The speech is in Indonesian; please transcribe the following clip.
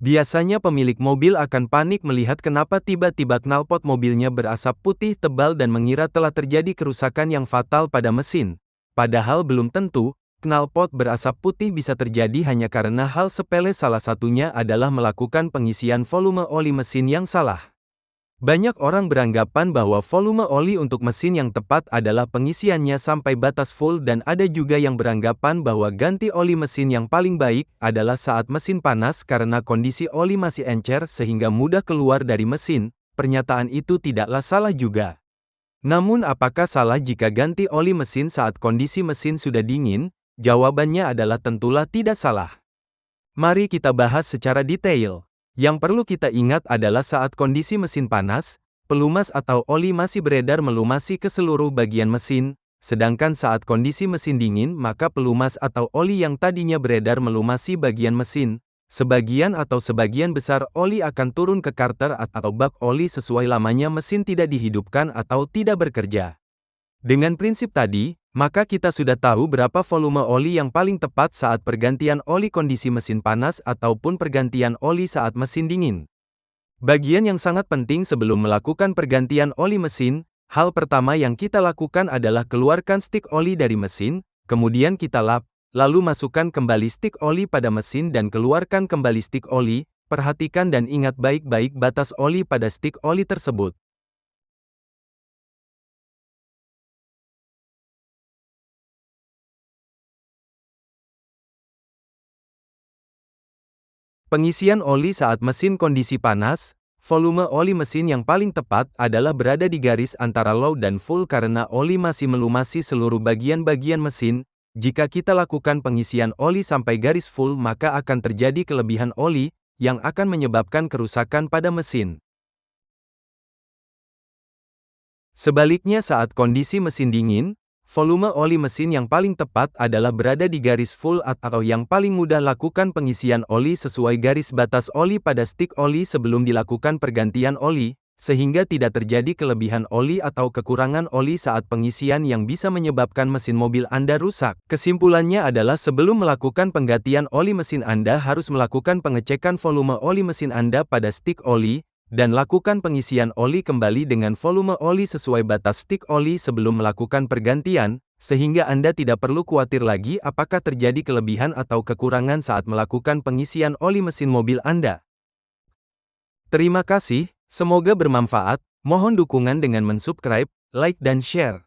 Biasanya pemilik mobil akan panik melihat kenapa tiba-tiba knalpot mobilnya berasap putih tebal dan mengira telah terjadi kerusakan yang fatal pada mesin. Padahal belum tentu, knalpot berasap putih bisa terjadi hanya karena hal sepele, salah satunya adalah melakukan pengisian volume oli mesin yang salah. Banyak orang beranggapan bahwa volume oli untuk mesin yang tepat adalah pengisiannya sampai batas full, dan ada juga yang beranggapan bahwa ganti oli mesin yang paling baik adalah saat mesin panas karena kondisi oli masih encer sehingga mudah keluar dari mesin. Pernyataan itu tidaklah salah juga. Namun apakah salah jika ganti oli mesin saat kondisi mesin sudah dingin? Jawabannya adalah tentulah tidak salah. Mari kita bahas secara detail. Yang perlu kita ingat adalah saat kondisi mesin panas, pelumas atau oli masih beredar melumasi ke seluruh bagian mesin, sedangkan saat kondisi mesin dingin maka pelumas atau oli yang tadinya beredar melumasi bagian mesin. Sebagian atau sebagian besar oli akan turun ke karter atau bak oli sesuai lamanya mesin tidak dihidupkan atau tidak bekerja. Dengan prinsip tadi, maka kita sudah tahu berapa volume oli yang paling tepat saat pergantian oli kondisi mesin panas ataupun pergantian oli saat mesin dingin. Bagian yang sangat penting sebelum melakukan pergantian oli mesin, hal pertama yang kita lakukan adalah keluarkan stik oli dari mesin, kemudian kita lap, lalu masukkan kembali stik oli pada mesin dan keluarkan kembali stik oli. Perhatikan dan ingat baik-baik batas oli pada stik oli tersebut. Pengisian oli saat mesin kondisi panas, volume oli mesin yang paling tepat adalah berada di garis antara low dan full karena oli masih melumasi seluruh bagian-bagian mesin. Jika kita lakukan pengisian oli sampai garis full maka akan terjadi kelebihan oli, yang akan menyebabkan kerusakan pada mesin. Sebaliknya saat kondisi mesin dingin, volume oli mesin yang paling tepat adalah berada di garis full atau yang paling mudah lakukan pengisian oli sesuai garis batas oli pada stik oli sebelum dilakukan pergantian oli, sehingga tidak terjadi kelebihan oli atau kekurangan oli saat pengisian yang bisa menyebabkan mesin mobil Anda rusak. Kesimpulannya adalah sebelum melakukan penggantian oli mesin Anda harus melakukan pengecekan volume oli mesin Anda pada stik oli, dan lakukan pengisian oli kembali dengan volume oli sesuai batas stik oli sebelum melakukan pergantian, sehingga Anda tidak perlu khawatir lagi apakah terjadi kelebihan atau kekurangan saat melakukan pengisian oli mesin mobil Anda. Terima kasih, semoga bermanfaat. Mohon dukungan dengan mensubscribe, like dan share.